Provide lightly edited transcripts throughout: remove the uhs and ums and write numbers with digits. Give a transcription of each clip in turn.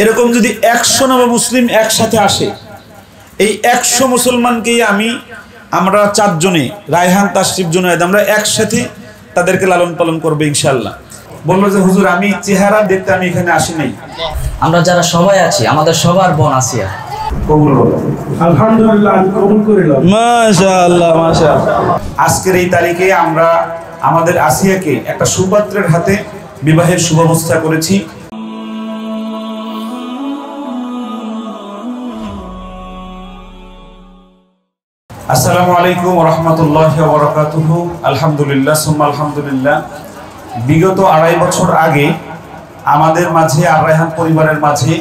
এরকম যদি 100 নব মুসলিম একসাথে আসে, এই 100 মুসলমানকেই আমরা 4 জনে রায়হান, তাশরিফ, জুনায়েদ আমরা একসাথে তাদেরকে লালন পালন করবো ইনশাআল্লাহ। বললো যে হুজুর আমি চেহারা দেখতে আমি এখানে আসি নাই। আমরা যারা সবাই আছি, আমাদের সবার বোন আসিয়া। কবুল হলো, আলহামদুলিল্লাহ, কবুল করিলাম, মাশাআল্লাহ মাশাআল্লাহ। আজকের এই তারিখে আমরা আমাদের আসিয়াকে একটা সুপাত্রের হাতে বিবাহের শুভাবস্থা করেছি। আসসালামু আলাইকুম ওয়া রাহমাতুল্লাহি ওয়া বারাকাতুহু। আলহামদুলিল্লাহ সুম্মা আলহামদুলিল্লাহ। বিগত 2.5 বছর আগে আমাদের মাঝে আর রায়হান পরিবারের মাঝে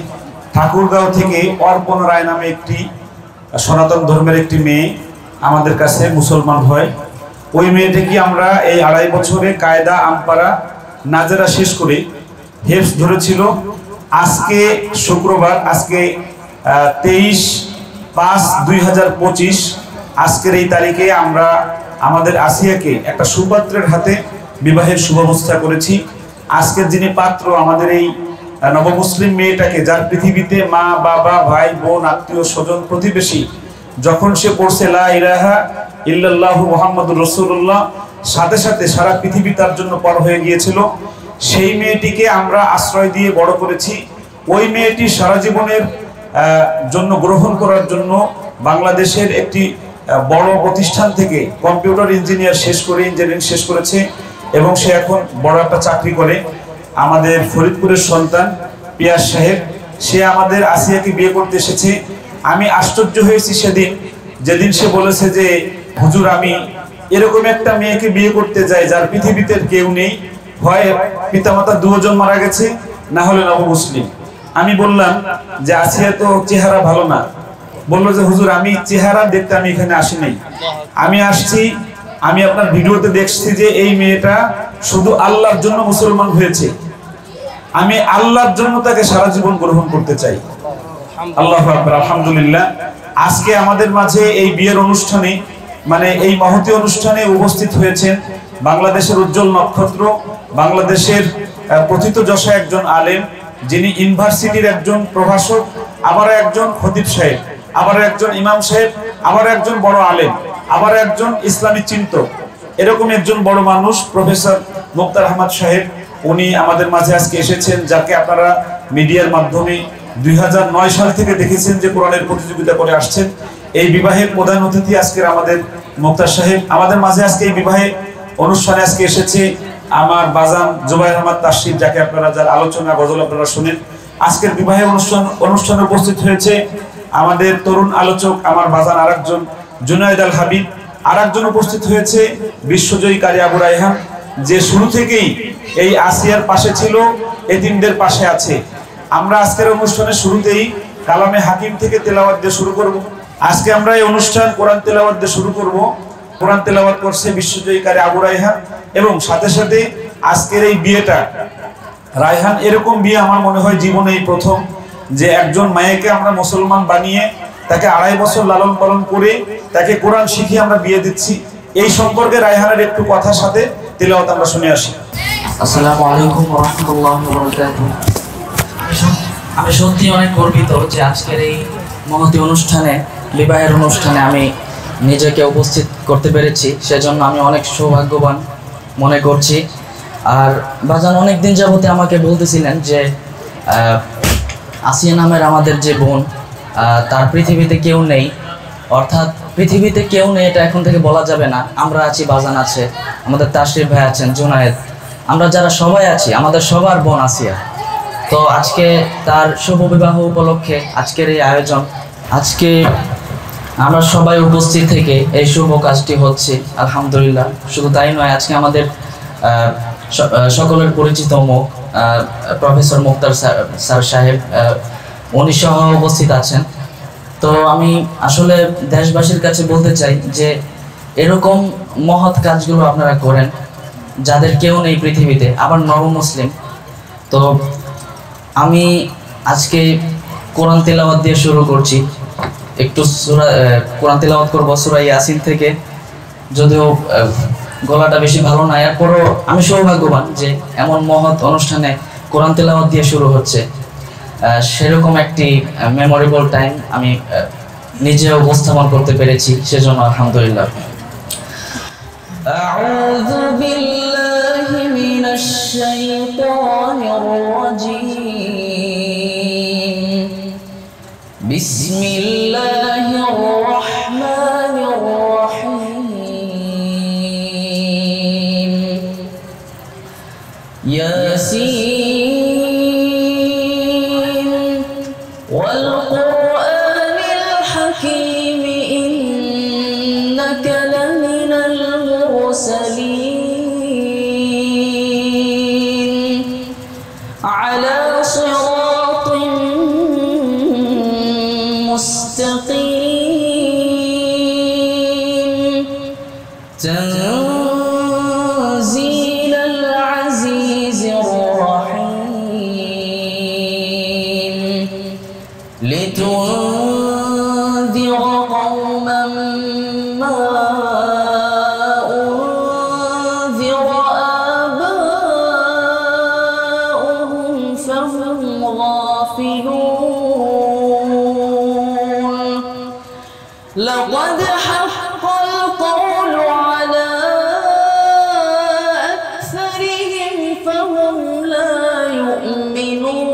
ঠাকুরগাঁও থেকে অর্পণা রায় নামে একটি সনাতন ধর্মের একটি মেয়ে আমাদের কাছে মুসলমান হয়। ওই মেয়েটিকে আমরা এই 2.5 বছরে কায়দা, আমপারা, নাজেরা শেষ করে হেফজ ধরেছিল। আজকে শুক্রবার, আজকে 23/5/2025, আজকের এই তারিখে আমরা আমাদের আসিয়াকে একটা সুপাত্রের হাতে বিবাহের শুভাবস্থা করেছি। আজকের যিনি পাত্র, আমাদের এই নবমুসলিম মেয়েটাকে, যার পৃথিবীতে মা, বাবা, ভাই, বোন, আত্মীয় স্বজন, প্রতিবেশী, যখন সে পড়ছে লা ইলাহা ইল্লাল্লাহু মুহাম্মাদুর রাসূলুল্লাহ, সাথে সাথে সারা পৃথিবী তার জন্য পর হয়ে গিয়েছিল। সেই মেয়েটিকে আমরা আশ্রয় দিয়ে বড় করেছি। ওই মেয়েটি সারা জীবনের জন্য গ্রহণ করার জন্য বাংলাদেশের একটি বড় প্রতিষ্ঠান থেকে কম্পিউটার ইঞ্জিনিয়ার শেষ করে ইঞ্জিনিয়ারিং শেষ করেছে এবং সে এখন বড় একটা চাকরি করে। আমাদের ফরিদপুরের সন্তান পিয়াস সাহেব, সে আমাদের আসিয়াকে বিয়ে করতে এসেছে। আমি আশ্চর্য হয়েছি সেদিন, যেদিন সে বলেছে যে হুজুর আমি এরকম একটা মেয়েকে বিয়ে করতে যাই যার পৃথিবীতে কেউ নেই, হয় পিতামাতা দুজন মারা গেছে, না হলে নবমুসলিম। আমি বললাম যে আসিয়া তো চেহারা ভালো না। বললো যে হুজুর আমি চেহারা দেখতে আমি এখানে আসি নাই, আমি আসছি, আমি আপনার ভিডিওতে দেখছি যে এই মেয়েটা শুধু আল্লাহর জন্য মুসলমান হয়েছে, আমি আল্লাহর জন্য তাকে সারা জীবন গ্রহণ করতে চাই। আল্লাহু আকবার, আলহামদুলিল্লাহ। আজকে আমাদের মাঝে এই বিয়ের অনুষ্ঠানে, মানে এই মহতী অনুষ্ঠানে উপস্থিত হয়েছেন বাংলাদেশের উজ্জ্বল নক্ষত্র, বাংলাদেশের প্রথিতযশা একজন আলেম, যিনি ইউনিভার্সিটির একজন প্রভাষক, আবার একজন খতিব সাহেব, আবার একজন ইমাম সাহেব, আবার একজন বড় আলেম, আবার একজন ইসলামী চিন্তক। এরকম একজন বড় মানুষ প্রফেসর মুক্তার আহমদ সাহেব, উনি আমাদের মাঝে আজকে এসেছেন, যাকে আপনারা মিডিয়ার মাধ্যমে 2009 সাল থেকে দেখেছেন যে কোরআনের প্রতিযোগিতা করে আসছেন। এই বিবাহের প্রধান অতিথি আজকের আমাদের মুক্তার সাহেব। আমাদের মাঝে আজকে এই বিবাহে অনুষ্ঠানে আজকে এসেছে আমার বাজান জুবাইর আহমদ তাশরিফ, যাকে আপনারা, যার আলোচনা গজল আপনারা শুনেন। আজকের বিবাহের অনুষ্ঠানে উপস্থিত হয়েছে আমাদের তরুণ আলোচক আমার বাজান আরেকজন জুনায়েদ আল হাবিব, আরেকজন উপস্থিত হয়েছে বিশ্বজয়ী কারি আবু রায়হান, যে শুরু থেকেই এই আসিয়ার পাশে ছিল, এতিমদের পাশে আছে। আমরা আজকের অনুষ্ঠানের শুরুতেই কালামে হাকিম থেকে তেলাওয়াত দিয়ে শুরু করব। আজকে আমরা এই অনুষ্ঠান কোরআন তেলাওয়াত দিয়ে শুরু করব। কোরআন তেলাওয়াত করছে বিশ্বজয়ী কারি আবু রায়হান, এবং সাথে সাথে আজকের এই বিয়েটা রায়হান, এরকম বিয়ে আমার মনে হয় জীবনেই প্রথম, যে একজন মায়েকে আমরা মুসলমান বানিয়ে তাকে 2.5 বছর লালন পালন করে তাকে কোরআন শিখিয়ে আমরা বিয়ে দিচ্ছি। এই সম্পর্কে রায়হানের একটু কথার সাথে তেলাওয়াত আমরা শুনে আসি। আসসালামু আলাইকুম ওয়া রাহমাতুল্লাহি ওয়া বারাকাতুহু। আমি সত্যি অনেক গর্বিত যে আজকের এই মহতী অনুষ্ঠানে, বিবাহের অনুষ্ঠানে আমি নিজেকে উপস্থিত করতে পেরেছি, সেজন্য আমি অনেক সৌভাগ্যবান মনে করছি। আর বাজান অনেক দিন যাবতে আমাকে বলতেছিলেন যে আসিয়া নামের আমাদের যে বোন, তার পৃথিবীতে কেউ নেই, অর্থাৎ পৃথিবীতে কেউ নেই এটা এখন থেকে বলা যাবে না। আমরা আছি, বাজান আছে, আমাদের তাশরিফ ভাই আছেন, জুনায়েদ, আমরা যারা সবাই আছি, আমাদের সবার বোন আসিয়া। তো আজকে তার শুভ বিবাহ উপলক্ষে আজকের এই আয়োজন, আজকে আমরা সবাই উপস্থিত থেকে এই শুভ কাজটি হচ্ছে, আলহামদুলিল্লাহ। শুধু তাই নয়, আজকে আমাদের সকলের পরিচিত মুখ প্রফেসর মুক্তার স্যার সাহেব, উনি সহ উপস্থিত আছেন। তো আমি আসলে দেশবাসীর কাছে বলতে চাই যে এরকম মহৎ কাজগুলো আপনারা করেন, যাদের কেউ নেই পৃথিবীতে, আবার নবমুসলিম। তো আমি আজকে কোরআন তেলাওয়াত দিয়ে শুরু করছি। একটু কোরআন তেলাওয়াত করব সূরা ইয়াসিন থেকে, যদিও গলাটা বেশি ভালো না, এরপরও আমি সৌভাগ্যবান যে এমন মহৎ অনুষ্ঠানে কোরআন তেলাওয়াত দিয়ে শুরু হচ্ছে। সেরকম একটি মেমোরেবল টাইম আমি নিজে উপস্থাপন করতে পেরেছি, সেজন্য আলহামদুলিল্লাহ। আউযু বিল্লাহি মিনাশ শাইতানির রাজীম। বিসমিল্লাহির রাহমানির রাহিম। ইয়াসিন ওয়াল কুরআনিল হাকীম ইন্নাকা লামিনাল মুরসালিন আলা সিরাতিন মুস্তাকিম তানজিলাল আজিজির রাহিম লিতুনযিরা কওমান মা উনযিরা আবাউহুম ফাহুম গাফিলুন لقد حق القول على أكثرهم فهم لا يؤمنون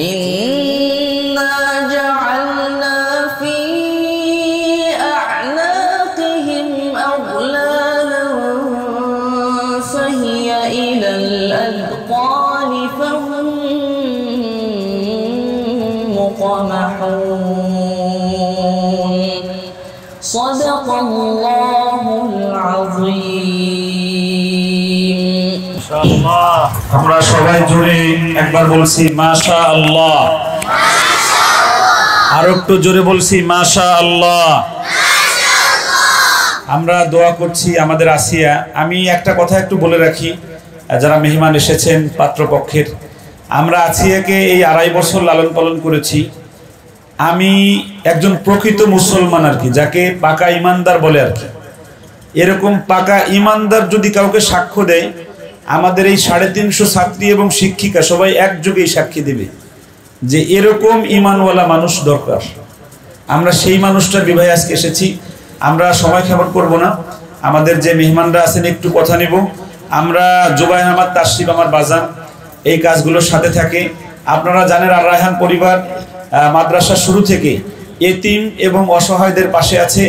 إنا جعلنا في أعناقهم أغلالا فهي إلى الأذقان فهم مقمحون صدق الله العظيم আমরা সবাই জোরে একবার বলছি মাশাআল্লাহ, আর একটু জোরে বলছি মাশাআল্লাহ। আমরা দোয়া করছি আমাদের আসিয়া। আমি একটা কথা একটু বলে রাখি, যারা মেহমান এসেছেন পাত্রপক্ষের, আমরা আসিয়াকে এই 2.5 বছর লালন পালন করেছি। আমি একজন প্রকৃত মুসলমান আর কি, যাকে পাকা ইমানদার বলে আর কি। এরকম পাকা ইমানদার যদি কাউকে সাক্ষ্য দেয়, আমাদের এই 350 ছাত্রী এবং শিক্ষিকা সবাই একযোগেই সাক্ষী দেবে যে এরকম ইমানওয়ালা মানুষ দরকার। আমরা সেই মানুষটার বিবাহে আজকে এসেছি। আমরা সময় ক্ষেপণ করব না, আমাদের যে মেহমানরা আছেন একটু কথা নিব। আমরা জুবাইর আহমদ তাশরিফ আমার বাজান এই কাজগুলোর সাথে থাকে। আপনারা জানেন আর রায়হান পরিবার মাদ্রাসা শুরু থেকে এতিম এবং অসহায়দের পাশে আছে।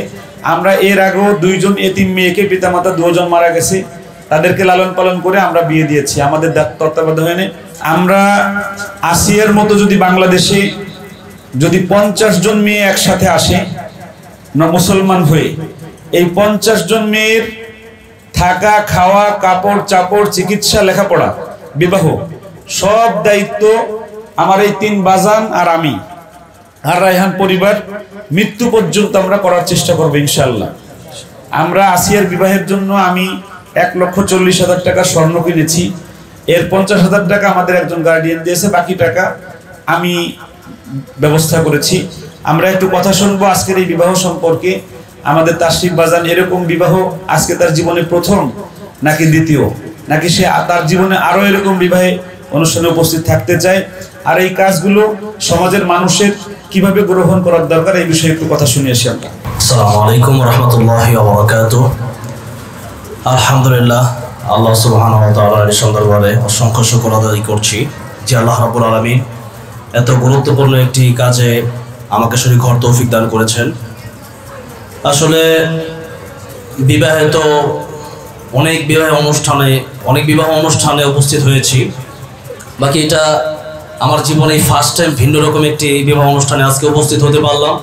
আমরা এর আগেও 2জন এতিম মেয়েকে, পিতামাতা 2জন মারা গেছে, তাদেরকে লালন পালন করে আমরা বিয়ে দিয়েছি আমাদের তত্ত্বাবধানে। আমরা আসিয়ার মতো যদি বাংলাদেশে যদি 50 জন মেয়ে একসাথে আসে মুসলমান হয়ে, এই 50 জন মেয়ের থাকা, খাওয়া, কাপড় চাপড়, চিকিৎসা, লেখাপড়া, বিবাহ সব দায়িত্ব আমার এই 3 বাজান আর আমি আর রায়হান পরিবার মৃত্যু পর্যন্ত আমরা করার চেষ্টা করবো ইনশাআল্লাহ। আমরা আসিয়ার বিবাহের জন্য আমি 1,40,000 টাকা স্বর্ণ কিনেছি। এর 50,000 টাকা আমাদের একজন গার্ডিয়ান দিয়েছে, বাকি টাকা আমি ব্যবস্থা করেছি। আমরা একটু কথা শুনবো আজকের এই বিবাহ সম্পর্কে। আমাদের তাশরিফ বাজান এরকম বিবাহ আজকে তার জীবনে প্রথম নাকি দ্বিতীয়, নাকি সে তার জীবনে আরো এরকম বিবাহে অনুষ্ঠানে উপস্থিত থাকতে চায়, আর এই কাজগুলো সমাজের মানুষের কিভাবে গ্রহণ করার দরকার এই বিষয়ে একটু কথা শুনে আসি আমরা। আসসালামু আলাইকুম ওয়া রাহমাতুল্লাহি ওয়া বারাকাতুহু। আলহামদুলিল্লাহ, আল্লাহ সুবহানাহু ওয়া তাআলার দরবারে অসংখ্য শুকর আদায় করছি যে আল্লাহ রাব্বুল আলামিন এত গুরুত্বপূর্ণ একটি কাজে আমাকে শরীক হওয়ার তৌফিক দান করেছেন। আসলে বিবাহে তো অনেক বিবাহ অনুষ্ঠানে উপস্থিত হয়েছি, বাকি এটা আমার জীবনে ফার্স্ট টাইম ভিন্ন রকম একটি বিবাহ অনুষ্ঠানে আজকে উপস্থিত হতে পারলাম।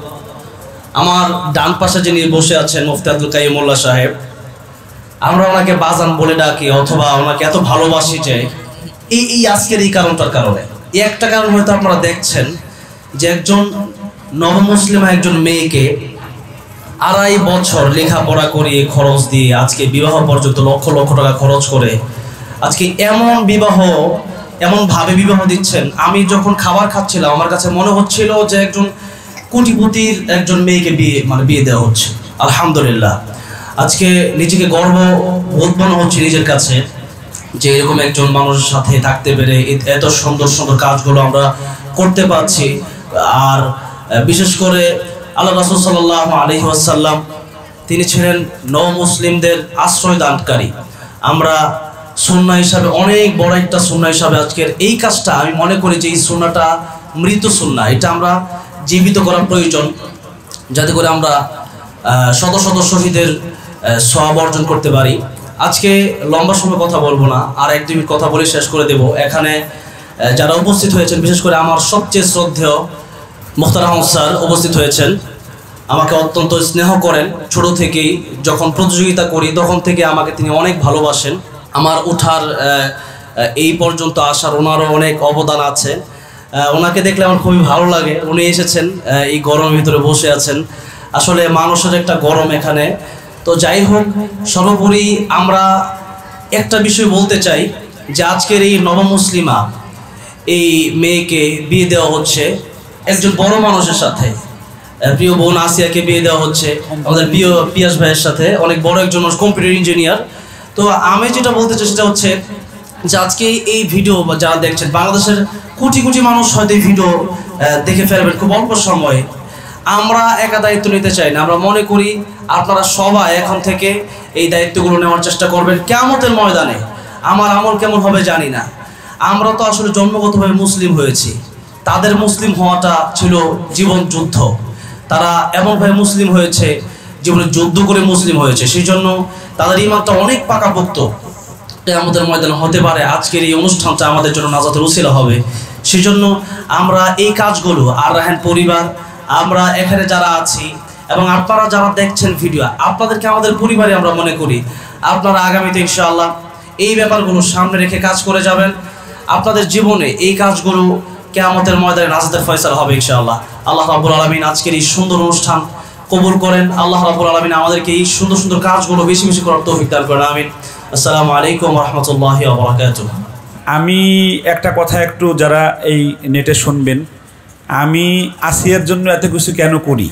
আমার ডান পাশে যিনি বসে আছেন মুফতি আব্দুল কাইয়ুম মোল্লা সাহেব, আমরা ওনাকে বাজান বলে ডাকি অথবা ওনাকে এত ভালোবাসি যে এই আজকের এই কারণটার কারণে। এই একটা কারণ হয়তো আপনারা দেখছেন যে একজন নবমুসলিমা একজন মেয়েকে 2.5 বছর লেখাপড়া করিয়ে খরচ দিয়ে আজকে বিবাহ পর্যন্ত লক্ষ লক্ষ টাকা খরচ করে আজকে এমনভাবে বিবাহ দিচ্ছেন। আমি যখন খাবার খাচ্ছিলাম আমার কাছে মনে হচ্ছিল যে একজন কোটিপতির একজন মেয়েকে বিয়ে দেওয়া হচ্ছে। আলহামদুলিল্লাহ, আজকে নিজেকে গর্ব বোধ মনে হচ্ছে নিজের কাছে যে এরকম একজন মানুষের সাথে থাকতে পেরে এত সুন্দর সুন্দর কাজগুলো আমরা করতে পারছি। আর বিশেষ করে আল্লাহ রাসূল সাল্লাল্লাহু আলাইহি ওয়াসাল্লাম তিনি ছিলেন নও-মুসলিমদের আশ্রয় দানকারী। আমরা সুন্নাহ হিসাবে অনেক বড় একটা সুন্নাহ হিসাবে আজকের এই কাজটা আমি মনে করি যে এই সুন্নাহটা মৃত সুন্নাহ, এটা আমরা জীবিত করা প্রয়োজন, যাতে করে আমরা শত শত শহীদের সওয়াব অর্জন করতে পারি। আজকে লম্বা সময় কথা বলবো না, আর এক দুই মিনিট কথা বলে শেষ করে দেব। এখানে যারা উপস্থিত হয়েছেন, বিশেষ করে আমার সবচেয়ে শ্রদ্ধেয় মুখতারাম স্যার উপস্থিত হয়েছেন। আমাকে অত্যন্ত স্নেহ করেন, ছোট থেকেই যখন প্রতিযোগিতা করি তখন থেকে আমাকে তিনি অনেক ভালোবাসেন। আমার ওঠার এই পর্যন্ত আসার ওনারও অনেক অবদান আছে। ওনাকে দেখলে আমার খুবই ভালো লাগে। উনি এসেছেন, এই গরমের ভিতরে বসে আছেন, আসলে মানুষের একটা গরম এখানে। তো যাই হোক, সর্বোপরি আমরা একটা বিষয় বলতে চাই যে আজকের এই নবমুসলিমা এই মেয়েকে বিয়ে দেওয়া হচ্ছে একজন বড় মানুষের সাথে। প্রিয় বোন আসিয়াকে বিয়ে দেওয়া হচ্ছে আমাদের প্রিয় পিয়াস ভাইয়ের সাথে, অনেক বড় একজন কম্পিউটার ইঞ্জিনিয়ার। তো আমি যেটা বলতে চাই সেটা হচ্ছে যে আজকে এই ভিডিও যারা দেখছেন, বাংলাদেশের কোটি কোটি মানুষ হয়তো এই ভিডিও দেখে ফেলবেন খুব অল্প সময়ে। আমরা একা দায়িত্ব নিতে চাই না, আমরা মনে করি আপনারা সবাই এখন থেকে এই দায়িত্বগুলো নেওয়ার চেষ্টা করবেন। কিয়ামতের ময়দানে আমার আমল কেমন হবে জানি না, আমরা তো আসলে জন্মগতভাবে মুসলিম হয়েছি, তাদের মুসলিম হওয়াটা ছিল জীবন যুদ্ধ। তারা এমনভাবে মুসলিম হয়েছে, জীবনে যুদ্ধ করে মুসলিম হয়েছে, সেই জন্য তাদের ঈমানটা অনেক পাকাপোক্ত। কিয়ামতের ময়দানে হতে পারে আজকের এই অনুষ্ঠানটা আমাদের জন্য নাজাতের উসিলা হবে। সেই জন্য আমরা এই কাজগুলো, আর রায়হান পরিবার, আমরা এখানে যারা আছি এবং আপনারা যারা দেখছেন ভিডিও, আপনাদেরকে আমাদের পরিবারে আমরা মনে করি। আপনারা আগামীতে ইনশাআল্লাহ এই ব্যাপারগুলো সামনে রেখে কাজ করে যাবেন। আপনাদের জীবনে এই কাজগুলো কিয়ামতের ময়দানে নাজাতের ফয়সালা হবে ইনশাআল্লাহ। আল্লাহ রাব্বুল আলামিন আজকের এই সুন্দর অনুষ্ঠান কবুল করেন। আল্লাহ রাব্বুল আলামিন আমাদেরকে এই সুন্দর সুন্দর কাজগুলো বেশি বেশি করার তৌফিক দান করেন, আমিন। আসসালামু আলাইকুম ওয়া রাহমাতুল্লাহি ওয়া বারাকাতুহু। আমি একটা কথা একটু যারা এই নেটে শুনবেন, আমি আসিয়ার জন্য এত কিছু কেন করি,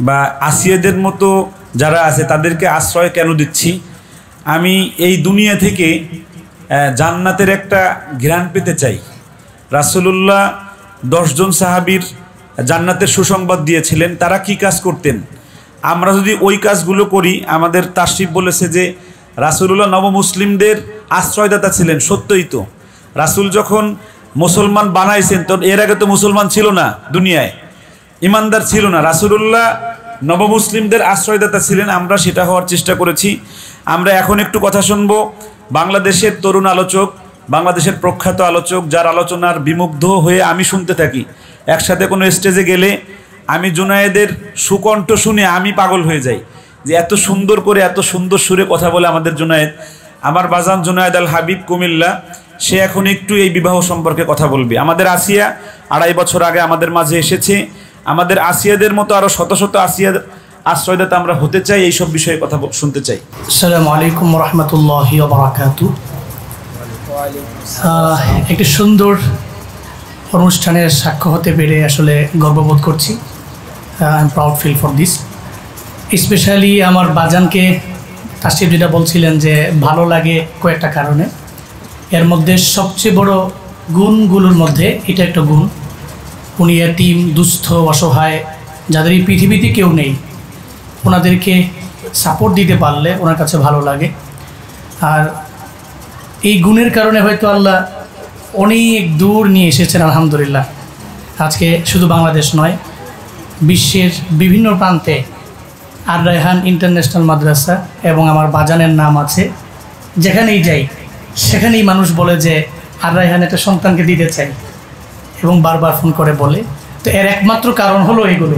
বা আসিয়াদের মতো যারা আছে তাদেরকে আশ্রয় কেন দিচ্ছি। আমি এই দুনিয়া থেকে জান্নাতের একটা ঘ্রাণ পেতে চাই। রাসূলুল্লাহ 10 জন সাহাবীর জান্নাতের সুসংবাদ দিয়েছিলেন, তারা কি কাজ করতেন। আমরা যদি ওই কাজগুলো করি, আমাদের তাশরিফ বলেছে যে রাসূলুল্লাহ নবমুসলিমদের আশ্রয়দাতা ছিলেন। সত্যই তো, রাসূল যখন মুসলমান বানাইছেন তো এর আগে তো মুসলমান ছিল না, দুনিয়ায় ইমানদার ছিল না। রাসূলুল্লাহ নবমুসলিমদের আশ্রয়দাতা ছিলেন, আমরা সেটা হওয়ার চেষ্টা করেছি। আমরা এখন একটু কথা শুনবো বাংলাদেশের তরুণ আলোচক, বাংলাদেশের প্রখ্যাত আলোচক, যার আলোচনার বিমুগ্ধ হয়ে আমি শুনতে থাকি। একসাথে কোনো স্টেজে গেলে আমি জুনায়েদের সুকণ্ঠ শুনে আমি পাগল হয়ে যাই, যে এত সুন্দর করে এত সুন্দর সুরে কথা বলে আমাদের জুনায়েদ। আমার বাজান জুনায়েদ আল হাবিব কুমিল্লা, সে এখন একটু এই বিবাহ সম্পর্কে কথা বলবে। আমাদের আসিয়া 2.5 বছর আগে আমাদের মাঝে এসেছে। আমাদের আসিয়াদের মতো আরও শত শত আসিয়ার আশ্রয়দাতা আমরা হতে চাই, এইসব বিষয়ে কথা শুনতে চাই। আসসালামু আলাইকুম ওয়া রাহমাতুল্লাহি ওয়া বারাকাতুহু। একটি সুন্দর অনুষ্ঠানের সাক্ষ্য হতে পেরে আসলে গর্ববোধ করছি। I am proud feel for this. Specially আমার বাজানকে তাশরিফ যেটা বলছিলেন যে ভালো লাগে কয়েকটা কারণে, এর মধ্যে সবচেয়ে বড় গুণগুলোর মধ্যে এটা একটা গুণ। উনি এতিম, দুস্থ, অসহায়, যাদের এই পৃথিবীতে কেউ নেই, ওনাদেরকে সাপোর্ট দিতে পারলে ওনার কাছে ভালো লাগে। আর এই গুণের কারণে হয়তো আল্লাহ অনেক দূর নিয়ে এসেছেন আলহামদুলিল্লাহ। আজকে শুধু বাংলাদেশ নয়, বিশ্বের বিভিন্ন প্রান্তে আর রায়হান ইন্টারন্যাশনাল মাদ্রাসা এবং আমার বাজানের নাম আছে। যেখানেই যাই সেখানেই মানুষ বলে যে আর রায়হান একটা সন্তানকে দিতে চাই, এবং বারবার ফোন করে বলে। তো এর একমাত্র কারণ হলো এগুলো।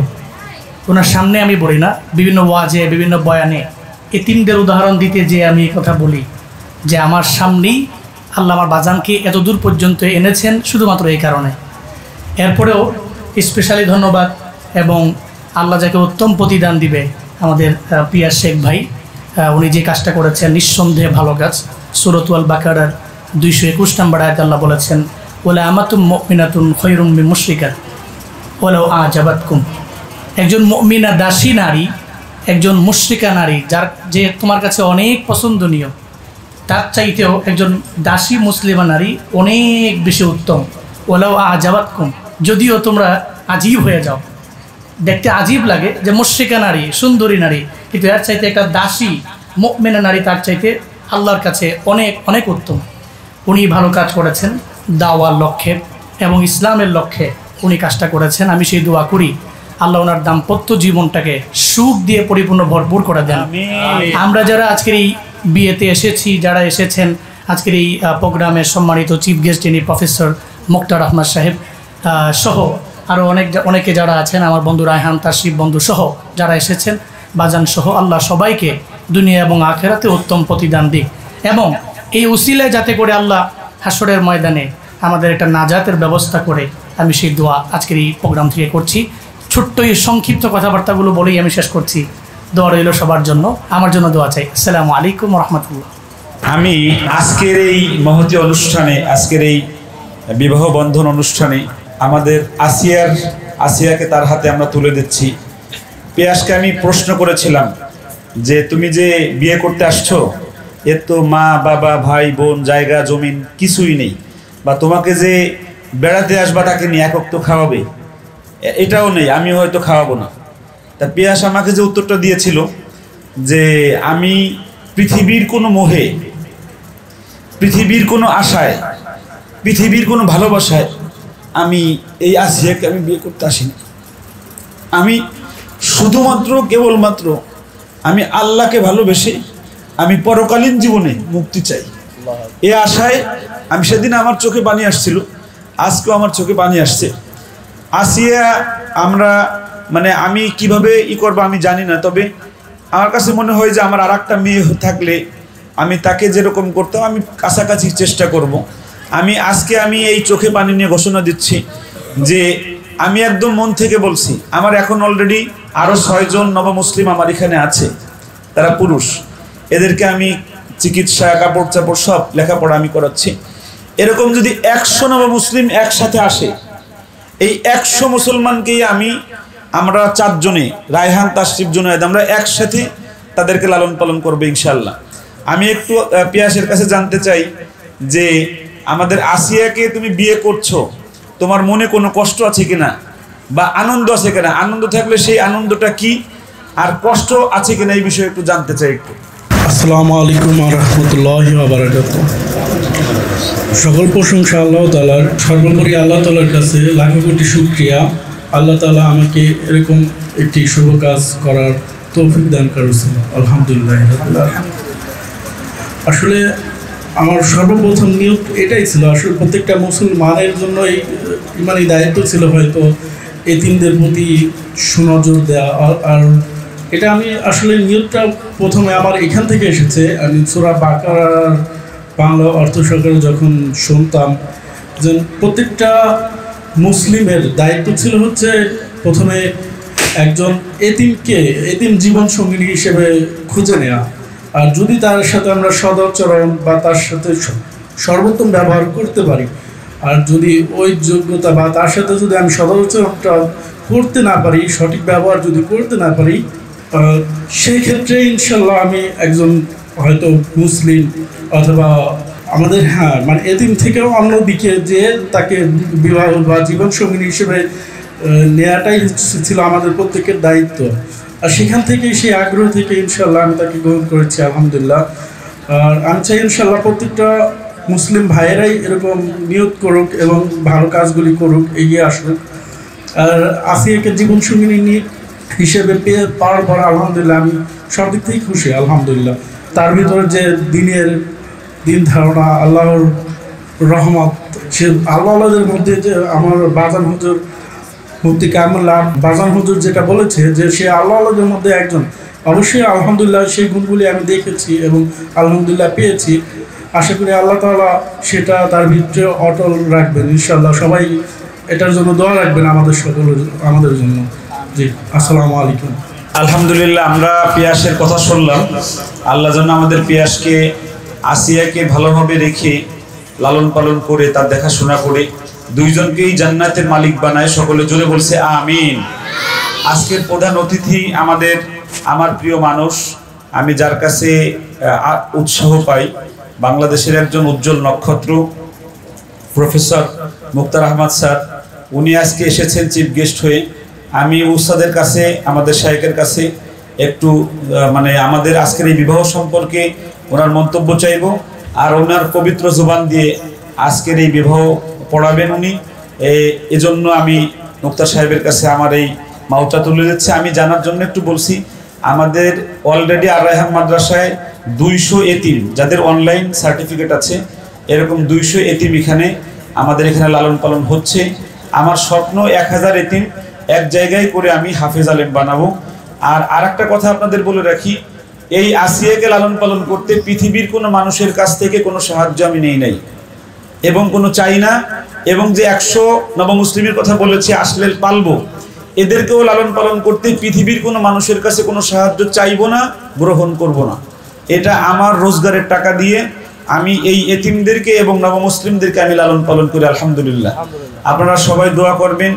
ওনার সামনে আমি বলি না, বিভিন্ন ওয়াজে, বিভিন্ন বয়ানে এতিমদের উদাহরণ দিতে যে আমি এই কথা বলি যে আমার সামনেই আল্লাহ আমার বাজানকে এত দূর পর্যন্ত এনেছেন শুধুমাত্র এই কারণে। এরপরেও স্পেশালি ধন্যবাদ, এবং আল্লাহ যাকে উত্তম প্রতিদান দিবে আমাদের পিয়াস শেখ ভাই, উনি যে কাজটা করেছেন নিঃসন্দেহে ভালো কাজ। সূরাতুল আল বাকারার 221 নম্বর আয়াত আল্লাহ বলেছেন, ওলা আমাতুম মুমিনাতুন খায়রুম মিন মুশরিকাত ওয়ালাউ আজাবাতকুম। একজন মুমিনা দাসী নারী, একজন মুশরিকা নারী, যে তোমার কাছে অনেক পছন্দনীয়, তার চাইতেও একজন দাসী মুসলিমা নারী অনেক বেশি উত্তম। ওলাও আজাবাতকুম, যদিও তোমরা আজীব হয়ে যাও, দেখতে আজীব লাগে যে মুশরিকা নারী, সুন্দরী নারী, কিন্তু এর চাইতে একটা দাসী মুমিনা নারী তার চাইতে আল্লাহর কাছে অনেক অনেক উত্তম। উনি ভালো কাজ করেছেন দাওয়ার লক্ষ্যে এবং ইসলামের লক্ষ্যে উনি কাজটা করেছেন। আমি সেই দোয়া করি আল্লাহ ওনার দাম্পত্য জীবনটাকে সুখ দিয়ে পরিপূর্ণ ভরপুর করে দেন। আমরা যারা আজকের এই বিয়েতে এসেছি, যারা এসেছেন আজকের এই প্রোগ্রামের সম্মানিত চিফ গেস্ট যিনি প্রফেসর মুক্তার আহমদ সাহেব সহ আরও অনেকে যারা আছেন, আমার বন্ধু রায়হান তাশরিফ বন্ধু সহ যারা এসেছেন, বাজান সহ, আল্লাহ সবাইকে দুনিয়া এবং আখেরাতে উত্তম প্রতিদান দিক এবং এই উসিলায় যাতে করে আল্লাহ হাসরের ময়দানে আমাদের একটা নাজাতের ব্যবস্থা করে, আমি সেই দোয়া আজকের এই প্রোগ্রাম থেকে করছি। ছোট্ট এই সংক্ষিপ্ত কথাবার্তাগুলো বলেই আমি শেষ করছি। দোয়া রইল সবার জন্য, আমার জন্য দোয়া চাই। আসসালামু আলাইকুম রহমতুল্লাহ। আমি আজকের এই মহতী অনুষ্ঠানে, আজকের এই বিবাহ বন্ধন অনুষ্ঠানে আমাদের আসিয়াকে তার হাতে আমরা তুলে দিচ্ছি। পিয়াসকে আমি প্রশ্ন করেছিলাম যে তুমি যে বিয়ে করতে আসছো, এর তো মা বাবা ভাই বোন জায়গা জমিন কিছুই নেই, বা তোমাকে যে বেড়াতে আসবা তাকে নিয়ে একক তো খাওয়াবে, এটাও নেই, আমি হয়তো খাওয়াবো না। তা পিয়াস আমাকে যে উত্তরটা দিয়েছিল যে আমি পৃথিবীর কোনো মোহে, পৃথিবীর কোনো আশায়, পৃথিবীর কোনো ভালোবাসায় আমি এই আসিয়াকে আমি বিয়ে করতে আসিনি। আমি শুধুমাত্র কেবলমাত্র আমি আল্লাহকে ভালোবেসে আমি পরকালীন জীবনে মুক্তি চাই, এ আশায় আমি সেদিন আমার চোখে পানি আসছিল, আজকেও আমার চোখে পানি আসছে। আসিয়া আমরা আমি কিভাবে করবো আমি জানি না, তবে আমার কাছে মনে হয় যে আমার আর একটা মেয়ে থাকলে আমি তাকে যেরকম করতাম আমি কাছাকাছি চেষ্টা করব। আজকে আমি এই চোখে পানি নিয়ে ঘোষণা দিচ্ছি যে আমি একদম মন থেকে বলছি, আমার এখন অলরেডি আরও 6 জন নবমুসলিম আমার এখানে আছে, তারা পুরুষ, এদেরকে আমি চিকিৎসা কাপড় চাপড় সব লেখাপড়া আমি করাচ্ছি। এরকম যদি 100 নবমুসলিম একসাথে আসে, এই 100 মুসলমানকেই আমরা 4 জনে, রায়হান তাশরিফ জুনায়েদ, আমরা একসাথে তাদেরকে লালন পালন করবো ইনশাল্লাহ। আমি একটু পিয়াসের কাছে জানতে চাই যে আমাদের আসিয়াকে তুমি বিয়ে করছো, তোমার মনে কোনো কষ্ট আছে কিনা বা আনন্দ আছে কিনা? আনন্দ থাকলে সেই আনন্দটা কি, আর কষ্ট আছে কিনা এই বিষয়ে একটু জানতে চাই একটু। আসসালামু আলাইকুম ওয়া রাহমাতুল্লাহি ওয়া বারাকাতুহু। সকল প্রশংসা আল্লাহ তাআলার, সর্বোপরি আল্লাহ তাআলার কাছে লাখো কোটি শুকরিয়া। আল্লাহ তাআলা আমাকে এরকম একটি শুভ কাজ করার তৌফিক দান করেছেন, আলহামদুলিল্লাহ। আসলে আমার সর্বপ্রথম নিয়ত এটাই ছিল, আসলে প্রত্যেকটা মুসলমানের জন্য এই ইমানি দায়িত্ব ছিল হয়তো এতিমদের প্রতি সুনজর দেওয়া। আর এটা আমি আসলে নিয়তটা প্রথমে আমার এখান থেকে এসেছে। আমি সূরা বাকারার বাংলা অর্থ সহকারে যখন শুনতাম যে প্রত্যেকটা মুসলিমের দায়িত্ব ছিল হচ্ছে প্রথমে একজন এতিম জীবন সঙ্গিনী হিসেবে খুঁজে নেওয়া, আর যদি তার সাথে আমরা সদাচরণ বা তার সাথে সর্বোত্তম ব্যবহার করতে পারি, আর যদি ওই যোগ্যতা বা তার সাথে যদি আমি সদাচরণটা করতে না পারি, সঠিক ব্যবহার যদি করতে না পারি, সেই ক্ষেত্রে ইনশাল্লাহ আমি একজন হয়তো মুসলিম অথবা আমাদের এতিম থেকেও অন্যদিকে যে তাকে বিবাহ বা জীবনসঙ্গিনী হিসেবে নেওয়াটাই ছিল আমাদের প্রত্যেকের দায়িত্ব। আর সেখান থেকে সেই আগ্রহ থেকে ইনশাল্লাহ আমি তাকে গ্রহণ করেছি, আলহামদুলিল্লাহ। আর আমি চাই ইনশাল্লাহ প্রত্যেকটা মুসলিম ভাইয়েরাই এরকম নিয়ত করুক এবং ভালো কাজগুলি করুক, এগিয়ে আসুক। আর আসিয়াকে জীবনসঙ্গিনী হিসেবে পেয়ে পাওয়ার পর আলহামদুলিল্লাহ আমি সব দিক থেকেই খুশি, আলহামদুলিল্লাহ। তার ভিতরে যে দিন ধারণা, আল্লাহর রহমত, সে আল্লাহদের মধ্যে যে আমার বাজান হুজুর মুফতি কামুল্লাহ বাজান হুজুর যেটা বলেছে যে সে আল্লাহদের মধ্যে একজন, অবশ্যই আলহামদুলিল্লাহ সেই গুণগুলি আমি দেখেছি এবং আলহামদুলিল্লাহ পেয়েছি। আশা করি আল্লাহ তাআলা সেটা তার ভিতরে অটল রাখবেন ইনশাআল্লাহ। সবাই এটার জন্য দোয়া রাখবেন আমাদের জন্য। জি, আসসালামু আলাইকুম। আলহামদুলিল্লাহ, আমরা পিয়াসের কথা শুনলাম। আল্লাহ যেন আমাদের পিয়াসকে, আসিয়াকে ভালোভাবে রেখে লালন পালন করে তার দেখাশোনা করে দুইজনকেই জান্নাতের মালিক বানায়। সকলে জোরে বলছে আমিন। আজকের প্রধান অতিথি আমার প্রিয় মানুষ, আমি যার কাছে উৎসাহ পাই বাংলাদেশের একজন উজ্জ্বল নক্ষত্র প্রফেসর মুক্তার আহমদ স্যার, উনি আজকে এসেছেন চিফ গেস্ট হয়ে। আমি উস্তাদের কাছে, আমাদের শায়েখের কাছে একটু মানে আমাদের আজকের এই বিবাহ সম্পর্কে ওনার মন্তব্য চাইব, আর ওনার পবিত্র জবান দিয়ে আজকের এই বিবাহ পড়াবেন উনি। এজন্য আমি মুক্তার সাহেবের কাছে আমার এই মাউটা তুলে দিচ্ছে। আমি জানার জন্য একটু বলছি, আমাদের অলরেডি আর রায়হান মাদ্রাসায় 200 এতিম যাদের অনলাইন সার্টিফিকেট আছে, এরকম 200 এতিম এখানে আমাদের এখানে লালন পালন হচ্ছে। আমার স্বপ্ন 1000 এতিম এক জায়গায় করে আমি হাফেজ আলেম বানাবো। আর আরেকটা কথা আপনাদের বলে রাখি, এই আসিয়াকে লালন পালন করতে পৃথিবীর কোনো মানুষের কাছ থেকে কোনো সাহায্য আমি নেই নাই এবং কোনো চাই না। এবং যে 100 নবমুসলিমের কথা বলেছি আসলে পালবো, এদেরকেও লালন পালন করতে পৃথিবীর কোনো মানুষের কাছে কোনো সাহায্য চাইবো না, গ্রহণ করব না। এটা আমার রোজগারের টাকা দিয়ে আমি এই এতিমদেরকে এবং নবমুসলিমদেরকে আমি লালন পালন করি, আলহামদুলিল্লাহ। আপনারা সবাই দোয়া করবেন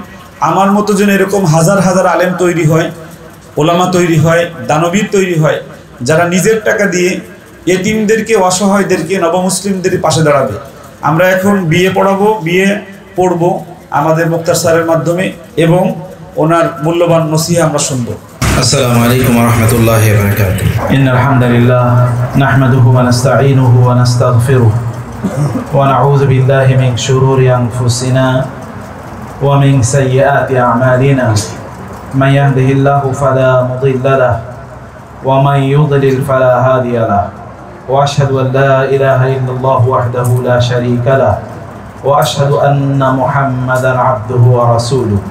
আমার মতো যেন এরকম হাজার হাজার আলেম তৈরি হয়, ওলামা তৈরি হয়, দানবীর তৈরি হয়, যারা নিজের টাকা দিয়ে এতিমদেরকে, অসহায়দেরকে, নবমুসলিমদের পাশে দাঁড়াবে। আমরা এখন বিয়ে পড়বো আমাদের মুক্তার স্যারের মাধ্যমে এবং ওনার মূল্যবান নসিহা আমরা শুনবো। السلام عليكم ورحمة الله وبركاته. إن الحمد لله نحمده ونستعينه ونستغفره ونعوذ بالله من شرور أنفسنا ومن سيئات أعمالنا. من يهده الله فلا مضل له ومن يضلل فلا هادي له. وأشهد أن لا إله إلا الله وحده لا شريك له وأشهد أن محمدا عبده ورسوله.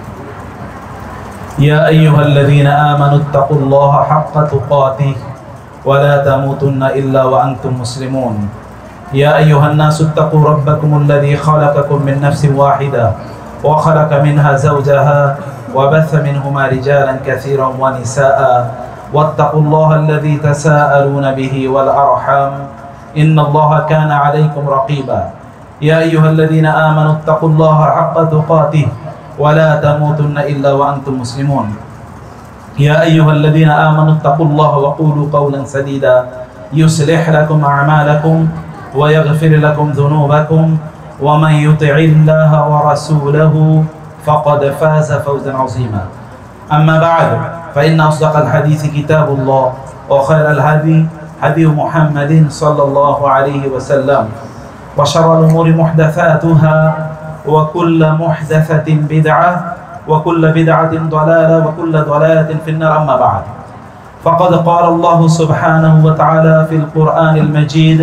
يا أيها الذين آمنوا اتقوا الله حق تقاته ولا تموتن إلا وأنتم مسلمون. يا أيها الناس اتقوا ربكم الذي خلقكم من نفس واحدة وخلق منها زوجها وبث منهما رجالا كثيرا ونساء واتقوا الله الذي تساءلون به والأرحام إن الله كان عليكم رقيبا. يا أيها الذين آمنوا اتقوا الله حق تقاته ولا تموتن إلا وأنتم مسلمون. يا أيها الذين آمنوا اتقوا الله وقولوا قولا سديدا يصلح لكم أعمالكم ويغفر لكم ذنوبكم ومن يطع الله ورسوله فقد فاز فوزا عظيما. أما بعد فإن أصدق الحديث كتاب الله وخير الهدي هدي محمد صلى الله عليه وسلم وشر الأمور محدثاتها وكل محدثة بدعة وكل بدعة ضلالة وكل ضلالة في النار. أما بعد فقد قال الله سبحانه وتعالى في القرآن المجيد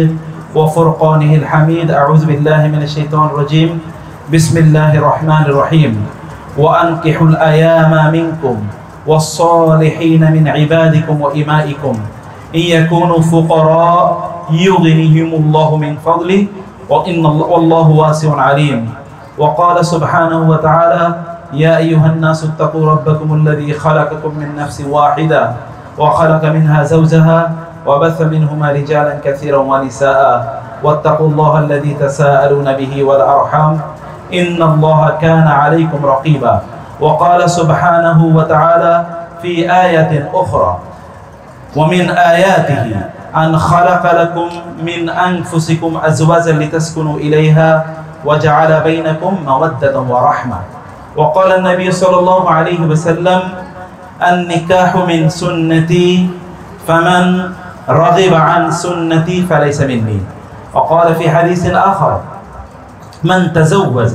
وفرقانه الحميد. أعوذ بالله من الشيطان الرجيم. بسم الله الرحمن الرحيم. وأنكحوا الأيام منكم والصالحين من عبادكم وإمائكم إن يكونوا فقراء يغنيهم الله من فضله وإن الله واسع عليم. وقال سبحانه وتعالى يا أيها الناس اتقوا ربكم الذي خلقكم من نفس واحدة وخلق منها زوجها وبث منهما رجالا كثيرا ونساء واتقوا الله الذي تساءلون به والأرحام إن الله كان عليكم رقيبا. وقال سبحانه وتعالى في آية أخرى ومن آياته أن خلق لكم من أنفسكم أزواجا لتسكنوا إليها وجعل بينكم مودة ورحمة. وقال النبي صلى الله عليه وسلم النكاح من سنتي فمن رغب عن سنتي فليس مني. وقال في حديث آخر من تزوج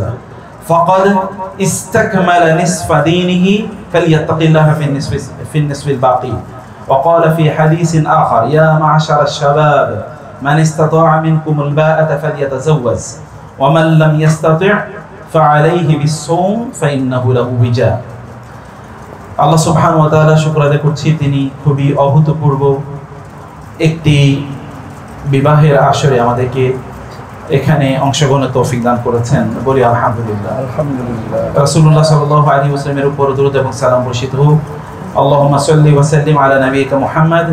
فقد استكمل نصف دينه فليتق الله في النصف الباقي. وقال في حديث آخر يا معشر الشباب من استطاع منكم الباءة فليتزوج ومن لم يستطع فعليه بالصوم فإنه له وجاء. আল্লাহ সুবহানাহু ওয়া তাআলা শুকর আদায় করছি, তিনি খুবই অভূতপূর্ব একটি বিবাহের আসরে আমাদেরকে এখানে অংশগ্রহণের তৌফিক দান করেছেন। বলি আলহামদুলিল্লাহ। আলহামদুলিল্লাহ। রাসূলুল্লাহ সাল্লাল্লাহু আলাইহি ওয়াসাল্লামের উপর দরুদ এবং সালাম বর্ষিত হোক। আল্লাহুম্মা সাল্লি ওয়া সাল্লিম আলা নাবিয়িকা মুহাম্মদ।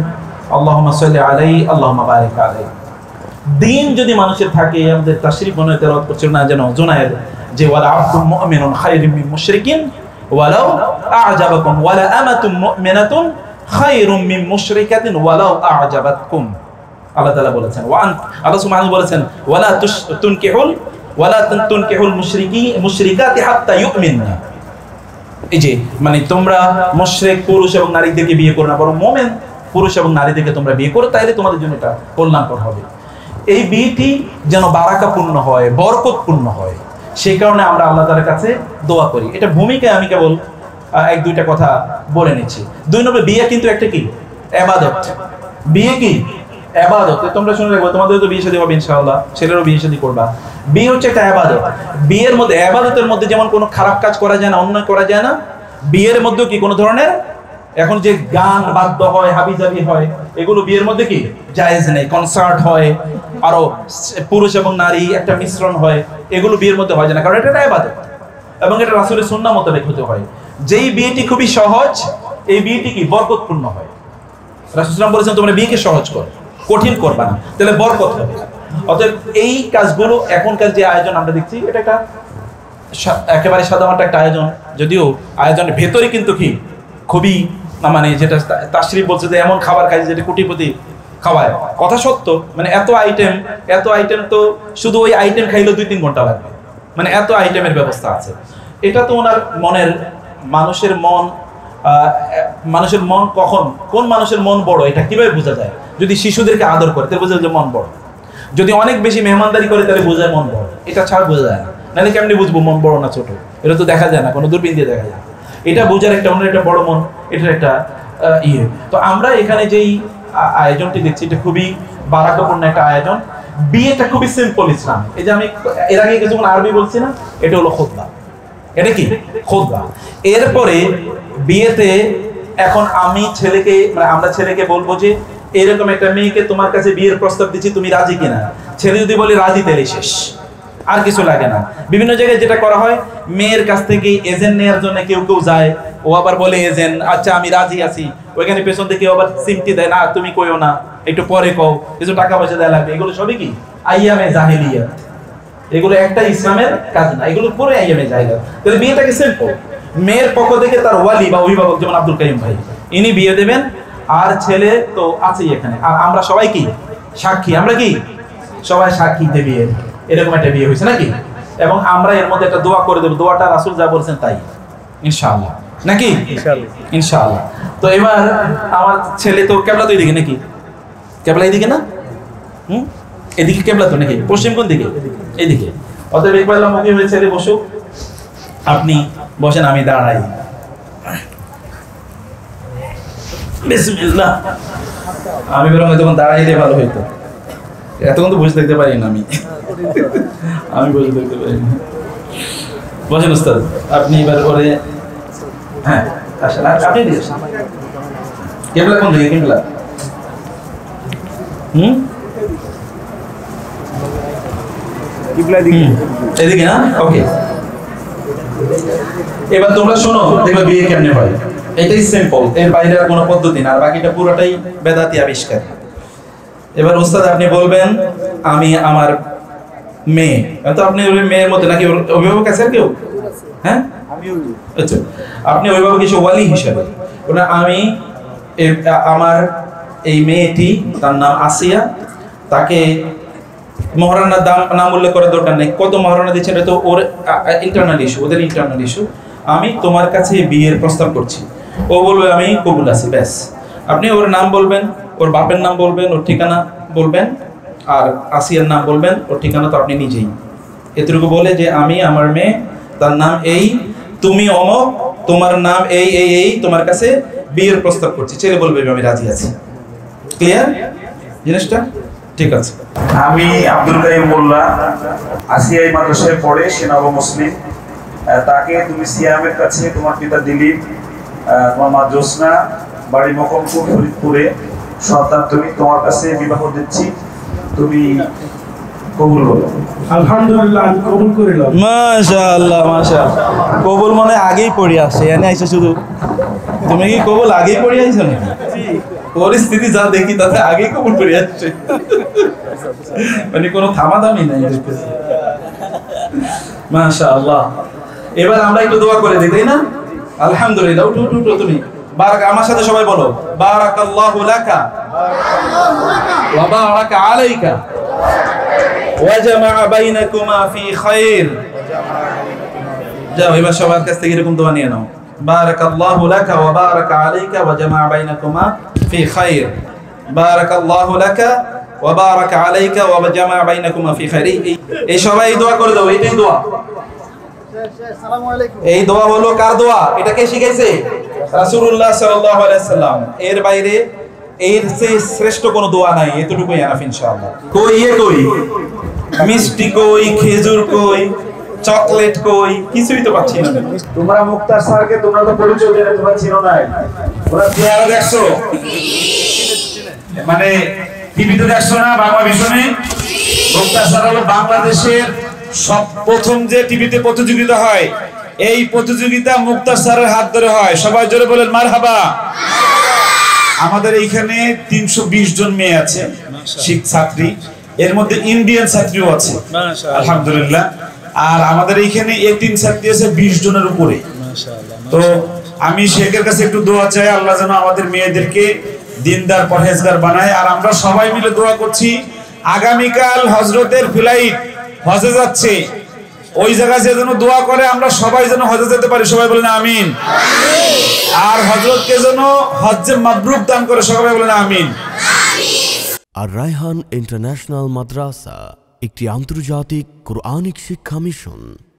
আল্লাহুম্মা সাল্লি আলাইহি আল্লাহুম্মা বারিক আলাইহি। দিন যদি মানুষের থাকে, আমাদের তাশরীফ মনে তেলাওয়াত করছিল না যেন জুনায়েদ, যে ওয়ালা আবদুম মুমিনুন খায়রুম মিন মুশরিকিন ওয়ালাউ আ'জাবাকুম ওয়ালা আমাতুম মুমিনাতুন খায়রুম মিন মুশরিকাতিন ওয়ালাউ আ'জাবাতকুম। আল্লাহ তাআলা বলেছেন। আল্লাহ সুবহানাহু বলেছেন ওয়ালা তুনকিহুল মুশরিকাতি হাত্তা ইউমিননা। এই যে মানে তোমরা মুশরিক পুরুষ এবং নারীদেরকে বিয়ে করো না, বরং মুমিন পুরুষ এবং নারীদেরকে তোমরা বিয়ে করো, তাইলে তোমাদের জন্য এটা কল্যাণকর হবে। এই বিয়েটি যেন বারাকাপূর্ণ হয়, বরকতপূর্ণ হয়, সেই কারণে আমরা আল্লাহ তাআলার কাছে দোয়া করি। এটা ভূমিকায় আমি কেবল এক দুইটা কথা বলে নিচ্ছি। 2 নম্বর, বিয়ে কিন্তু একটা কি ইবাদত। বিয়ে কি ইবাদত। তোমরা শুনে রাখবে, তোমাদের তো বিয়ে শাদী হবে ইনশাআল্লাহ, ছেলেরও বিয়ে শাদী করবা। বিয়ে হচ্ছে একটা ইবাদত। বিয়ের মধ্যে, ইবাদতের মধ্যে যেমন কোনো খারাপ কাজ করা যায় না, অন্যায় করা যায় না, বিয়ের মধ্যেও কি কোনো ধরনের এখন যে গান বাদ্য হয়, হাবিজাবি হয়, এগুলো বিয়ের মধ্যে কি জায়েজ নেই। কনসার্ট হয়, আরো পুরুষ এবং নারী একটা মিশ্রণ হয়, এগুলো বিয়ের মধ্যে হয় না, কারণ এটা একটা ইবাদত এবং এটা রাসূলের সুন্নাহ মোতাবেক হতে হয়। যেই বিয়েটি খুবই সহজ, এই বিয়েটি কি বরকতপূর্ণ হয়। রাসূল সাল্লাল্লাহু আলাইহি ওয়াসাল্লাম বলেছেন তোমরা বিয়েকে সহজ করো, কঠিন করবা না, তাহলে বরকত হবে। অতএব এই কাজগুলো, এখনকার যে আয়োজন আমরা দেখছি, এটা একটা একেবারে সাদামাটা একটা আয়োজন, যদিও আয়োজনের ভেতরে কিন্তু কি খুবই মানে যেটা তাশরিফ বলছে যে এমন খাবার খাই যেটা কোটিপতি খাওয়ায়, কথা সত্য। মানে এত আইটেম তো শুধু ওই আইটেম খাইলেও 2-3 ঘন্টা লাগবে, মানে এত আইটেমের ব্যবস্থা আছে। এটা তো ওনার মনের, মানুষের মন কখন, কোন মানুষের মন বড় এটা কিভাবে বোঝা যায়? যদি শিশুদেরকে আদর করে তাহলে বোঝা যায় মন বড়, যদি অনেক বেশি মেহমানদারি করে তাহলে বোঝায় মন বড়। এটা ছাড়া বোঝা যায় না, নাহলে কেমনি বুঝবো মন বড় না ছোট? এটা তো দেখা যায় না, কোনো দূরবীন দিয়ে দেখা যায়। এটা বোঝার একটা অন্য একটা বড় মন, এটার একটা ইয়ে। তো আমরা এখানে যেই আয়োজনটি দেখছি, এটা খুবই বারাকাপূর্ণ একটা আয়োজন। বিয়েটা খুবই সিম্পল ইসলাম। এই যে আমি এর আগে কিছুক্ষণ আরবি বলছি না, এটা হলো খুতবা। এটা কি খুতবা। এরপরে বিয়েতে এখন আমি ছেলেকে, মানে আমরা ছেলেকে বলবো যে এরকম একটা মেয়েকে তোমার কাছে বিয়ের প্রস্তাব দিচ্ছি, তুমি রাজি কিনা। ছেলে যদি বলে রাজি, তাহলে শেষ, আর কিছু লাগে না। বিভিন্ন জায়গায় যেটা করা হয়, মেয়ের কাছ থেকে এজেন্ট নেওয়ার জন্য কেউ যায়, ও আবার বলে এজেন্ট আচ্ছা আমি রাজি আছি, ওইখানে পেছন থেকে আবার সিমটি দেয়, না তুমি কইও না, একটু পরে কও, কিছু টাকা পয়সা দেওয়া লাগবে। এগুলো সবই কি আইয়ামে জাহেলিয়া, এগুলো একটা ইসলামের কাজ না, এগুলো পুরো আইয়ামে জাহেলিয়া। তাহলে বিয়েটাকে সিম্পল, মেয়ের পক্ষ থেকে তার ওয়ালি বা অভিভাবক, যেমন আব্দুল কাইম ভাই, ইনি বিয়ে দেবেন, আর ছেলে তো আছেই এখানে, আর আমরা সবাই কি সাক্ষী, আমরা কি সবাই সাক্ষী দেবে, এরকম একটা বিয়ে হয়েছে নাকি। এবং আমরা এর মধ্যে একটা দোয়া করে দেবো, দোয়াটা রাসূল যা বলছেন তাই ইনশাআল্লাহ, নাকি ইনশাআল্লাহ। তো এবার আমার ছেলে তো কেবলা তো এদিকে নাকি, কেবলা এদিকে না, এদিকে কেবলা তো নাকি, পশ্চিম কোন দিকে? এদিকে। অতএব একবার মুখে হয়ে ছেলে বসুক, আপনি বসেন, আমি দাঁড়াই। বিসমিল্লাহ। আমি বরং তখন দাঁড়াইলে ভালো হইতো, এতক্ষণ তো বসে দেখতে পারি না, আমি বসে দেখতে পারি না। বসেন উস্তাদ, আপনি এবার করে, হ্যাঁ আসেন, আপনি দিয়েছেন কেবলা কোন দিকে? কেবলা এদিকে না? ওকে। এবার তোমরা শোনো, দেখবে বিয়ে কেমনে হয়। এটাই সিম্পল, এর বাইরে আর কোনো পদ্ধতি না, আর বাকিটা পুরোটাই বেদাতি আবিষ্কার। এবার ওস্তাদ আপনি বলবেন আমি আমার মেয়ে, তো আপনি মেয়ের মধ্যে নাকি অভিভাবক আছেন কেউ? হ্যাঁ আচ্ছা, আপনি অভিভাবক হিসেবে ওয়ালি হিসেবে আমি আমার এই মেয়েটি, তার নাম আসিয়া, তাকে মহারানার নাম উল্লেখ করার দরকার নেই, কত মহারানা দিচ্ছেন এটা তো ওর ইন্টারনাল ইস্যু, ওদের ইন্টারনাল ইস্যু। আমি তোমার কাছে বিয়ের প্রস্তাব করছি, ও বলবে আমি কবুল আছি, ব্যাস। আপনি ওর নাম বলবেন, ওর বাপের নাম বলবেন, ওর ঠিকানা বলবেন, আর আসিয়ার নাম বলবেন, ওর ঠিকানা তো আপনি নিজেই। এতটুকু বলে যে আমি আমার মেয়ে, তার নাম এই, তুমি অমক, তোমার নাম এই এই এই, তোমার কাছে বিয়ের প্রস্তাব করছি। ছেলে বলবে আমি রাজি আছি। ক্লিয়ার জিনিসটা? ঠিক আছে। আমি আব্দুল কাইম মোল্লা, আসিয়াই মাদ্রাসায় পড়ে, সে নব মুসলিম। তাকে তুমি সিয়ামের কাছে, তোমার পিতা দিলীপ, তোমার মা জ্যোৎস্না, বাড়ি মকমপুর ফরিদপুরে, সন্তান তুমি, তোমার কাছে বিবাহ দিচ্ছি, তুমি কবুল করো। আলহামদুলিল্লাহ, আমি কবুল করিলাম। মাশাআল্লাহ মাশাআল্লাহ, কবুল মনে আগেই পড়ে আসছে, এনে আইসা শুধু। তুমি কি কবুল আগেই পড়ে আইছো নাকি? পরিস্থিতি যা দেখি তাতে আগেই কবুল করে আসছে, মানে কোনো থামাদামি নাই। মাশাআল্লাহ। এবার আমরা একটু দোয়া করে দিই, তাই না? আলহামদুলিল্লাহ। উঠো উঠো উঠো, তুমি বারাক, আমার সাথে সবাই বলো বারাকাল্লাহু লাকা। ওয়া বারাকা আলাইকা ওয়া জামাআ বাইনাকুমা ফি খায়র। যাও এবার সবার কাছ থেকে এরকম দোয়া নিয়ে নাও। বারাকাল্লাহু লাকা ওয়া বারাকা আলাইকা ওয়া জামাআ বাইনাকুমা ফি খায়র। বারাকাল্লাহু লাকা ওয়া বারাকা আলাইকা ওয়া জামাআ বাইনাকুমা ফি খায়র। এই সবাই দোয়া করে দাও, এইটাই দোয়া। এই দোয়া হলো কার দোয়া? এটা কে শিখাইছে? রাসূলুল্লাহ সাল্লাল্লাহু আলাইহি সাল্লাম। এর বাইরে এর চেয়ে শ্রেষ্ঠ কোনো দোয়া নাই, এতটুকুই আনাফ ইনশাআল্লাহ। কই মিষ্টি কই, খেজুর কই, চকলেট কই, কিছুই তো পাচ্ছি না। তোমরা মুক্তার স্যারকে তোমরা তো পরিচয় দিলে, তোমরা চিনো নাই, ওরা চেহারা দেখছো, মানে টিভিতে দেখছো না বাংলা ভিশনে? মুক্তার স্যার হলো বাংলাদেশের সব প্রথম যে টিভিতে প্রতিযোগিতা হয়, এই প্রতিযোগিতা মুক্তার স্যারের হাত ধরে হয়। সবাই জোরে বলেন মারহাবা। আমাদের এইখানে 320 জন মেয়ে আছে ছাত্রী, এর মধ্যে ইন্ডিয়ান ছাত্রীও আছে আলহামদুলিল্লাহ। আর আমাদের এইখানে এতিম ছাত্রী আছে 20 জনের উপরে। তো আমি শেখের কাছে একটু দোয়া চাই, আল্লাহ যেন আমাদের মেয়েদেরকে দিনদার পরহেজগার বানায়। আর আমরা সবাই মিলে দোয়া করছি, আগামীকাল হযরতের ফ্লাইট হজে যাচ্ছে, ওই জায়গায় যেন দোয়া করে আমরা সবাই যেন হজে যেতে পারি। সবাই বলেন আমিন। আর হযরতকে যেন হজ্জে মাবরুর দান করে, সবাই বলেন আমিন। আর রায়হান ইন্টারন্যাশনাল মাদ্রাসা একটি আন্তর্জাতিক কোরআনিক শিক্ষা মিশন।